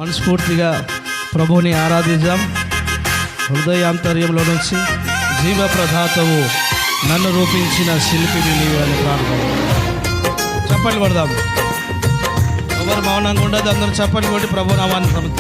మనస్ఫూర్తిగా ప్రభువుని ఆరాధిద్దాం. హృదయాంతర్యంలో నుంచి జీవ ప్రదాతవు నన్ను రూపించిన శిల్పిని నీవు అని ప్రార్థన. చప్పట్లు పడదాం. ఎవరు మౌనంగా ఉండదు, అందరూ చప్పట్లు కొట్టి ప్రభు నామాన్ని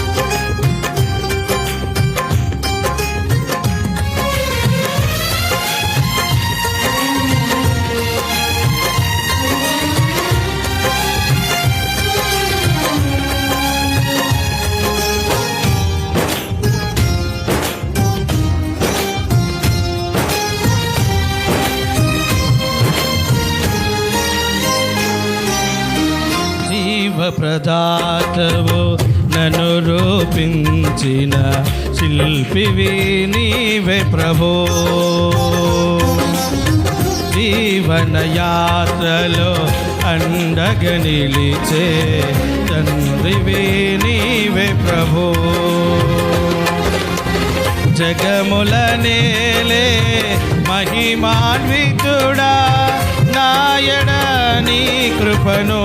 ప్రదాతవు నన్ను రూపించిన శిల్పివి నీవే ప్రభో. జీవన యాత్రలో అండగా నిలిచే తండ్రివి నీవే ప్రభో. జగముల నేలే మహిమాన్వితుడా నాయడ నీ కృపను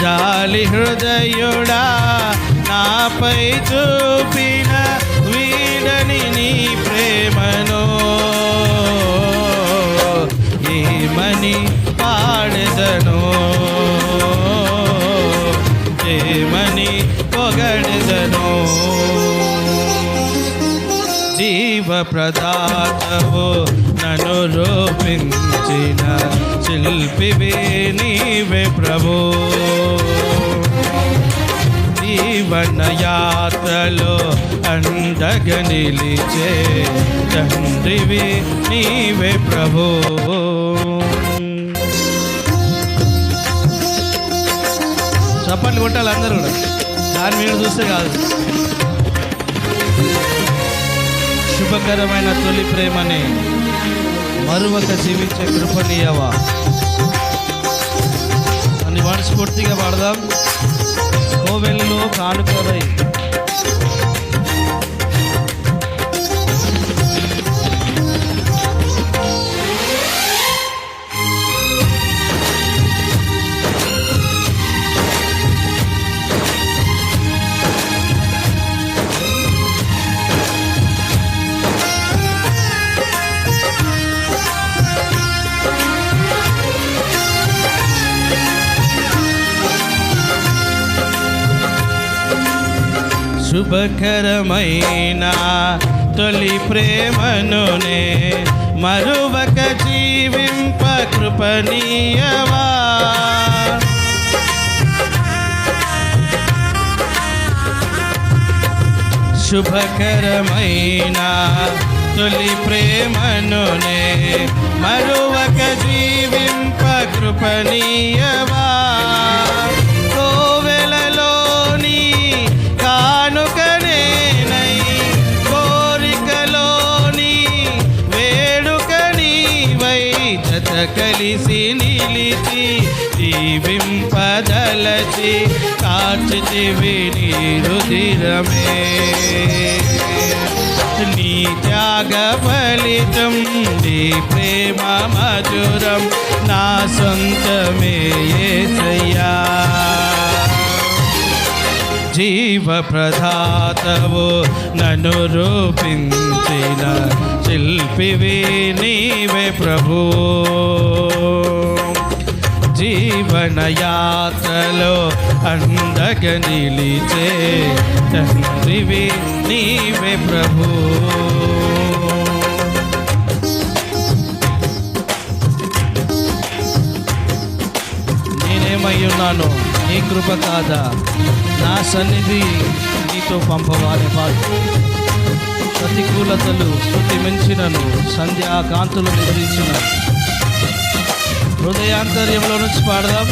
జాలి హృదయుడా నాపై చూపిన వీడని నీ ప్రేమను ఏమని పాడెదను, ఏమని పొగడెదను. జీవ ప్రదాతవు నన్ను రూపించిన శిల్పివి నీవే ప్రభో. జీవన యాత్రలో అండగా నిలిచే తండ్రివి నీవే ప్రభో. చప్పట్లు కొట్టాలి అందరూ కూడా, దాని మీద చూస్తే కాదు. శుభకరమైన తొలి ప్రేమని మరువక జీవించే కృపనీయవా అని మనస్ఫూర్తిగా పాడదాం. కోవెల్లో కానుకరై శుభకరమైన తొలి ప్రేమనునే మరువక జీవింప కృపనీయవా. శుభకరమైన తొలి ప్రేమనునే మరువక జీవింప కృపనీయవా. కలిసి నిలిచి జీవింపదలచి కాచితివి నీ రుధిరమే. నీ త్యాగ ఫలితం నీ ప్రేమ మధురం నా సొంతమే యేసయ్యా. జీవ ప్రదాతవు నన్ను రూపించిన శిల్పివి నీవే ప్రభు. జీవన యాత్రలో అండగా నిలిచే తండ్రివి నీవే ప్రభు. నేనేమై ఉన్నాను నీ కృప కాదా, నా సన్నిధి నీతో పంపవారే పాటు. ప్రతికూలతలు శృతి మించినను సంధ్యాకాంతులు నిద్రించిన హృదయాంతర్యంలో నుంచి పాడదాం.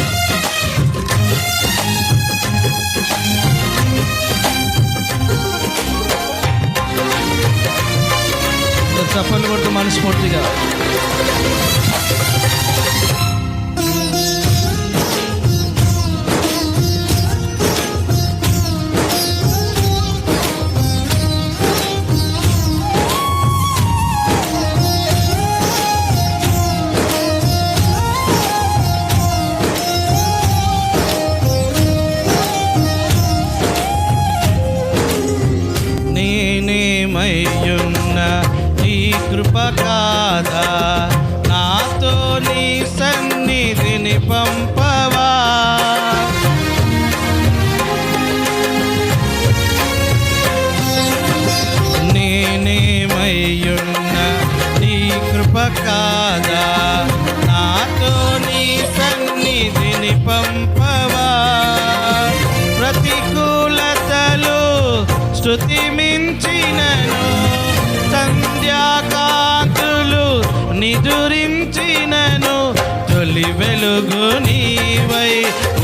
చప్పట్లు కొడుతూ మనస్ఫూర్తిగా శృతి మించినను సంధ్యాకాంతులు నిదురించినను తొలి వెలుగు నీవై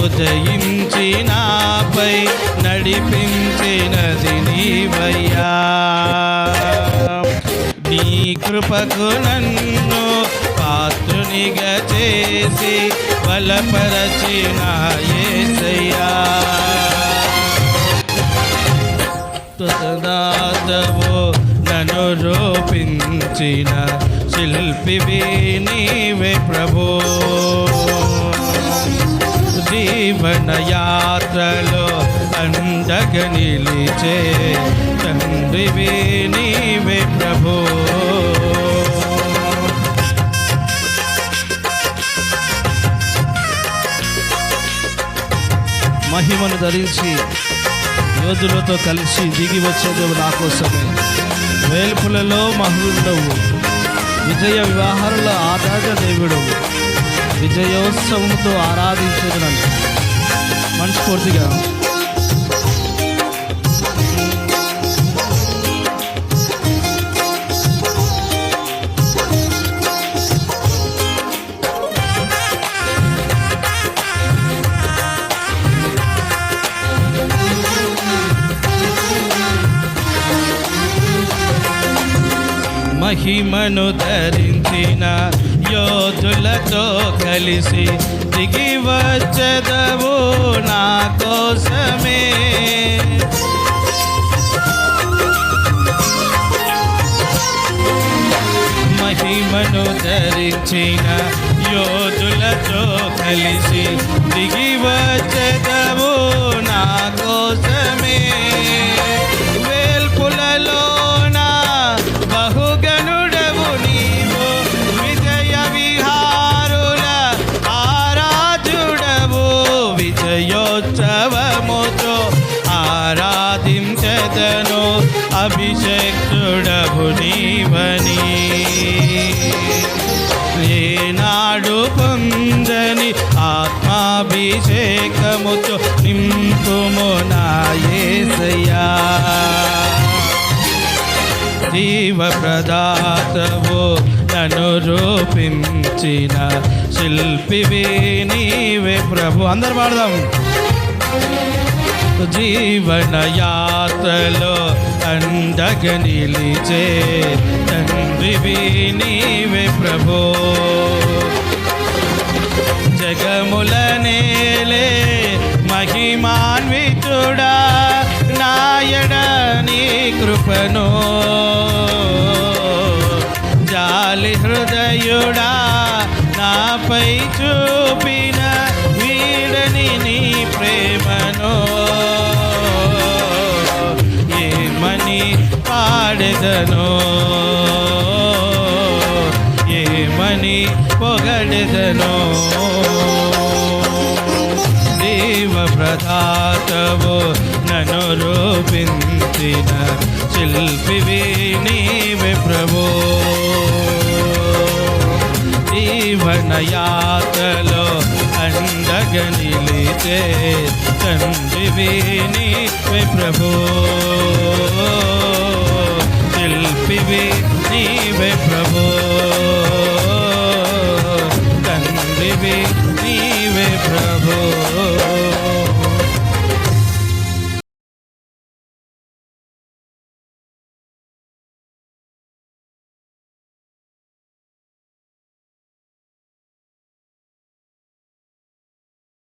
ఉదయించి నాపై నడిపించినది నీవయ్యా. నీ కృపకు నన్ను పాత్రునిగా చేసి బలపరచిన యేసయ్యా. తుదనాథవు నన్ను రూపించిన శిల్పివి నీవే ప్రభు. జీవన యాత్రలో అండగా నిలిచే తండ్రివి నీవే ప్రభు. మహిమను ధరించి యోధులతో కలిసి దిగి వచ్చేది నా కోసమే. వేల్పులలో మహుడవు, విజయ వివాహాలలో ఆరాధ దేవుడవు, విజయోత్సవంతో ఆరాధించడం మనస్ఫూర్తిగా మహిమను ధరించిన యోధులతో కలిసి దిగి వచ్చదవు నా కోసమే. మహిమను ధరించిన యోధులతో కలిసి దిగి వచ్చదవు నా కోసమే. వేల్పులలో బహుగనుడవు నీవు, విజయ విహారుల ఆరాధుడవు. విజయోత్సవముతో ఆరాధించదను అభిషేక్తుడవు నీవని. ఏనాడు పొందని ఆత్మాభిషేకముతో నింపుము నా యేసయ్యా. జీవ ప్రదాతవు నన్ను రూపించిన శిల్పివి నీవే ప్రభు. అందరు పాడదాం. జీవన యాత్రలో అండగా నిలిచే తండ్రివి నీవే ప్రభు. జగముల నేలే మహిమాన్వితుడా, నాయడ నీ కృపను జాలి హృదయుడా నాపై చూపిన వీడని నీ ప్రేమను ఏమని పాడెదను, ఏమని పొగడెదను. జీవ ప్రదాతవు నన్ను రూపించిన శిల్పివి నీవే ప్రభు. జీవన యాత్రలో అండగా నిలిచే తండ్రివి నీవే ప్రభు. శిల్పివి నీవే ప్రభు, తండ్రివి నీవే ప్రభు.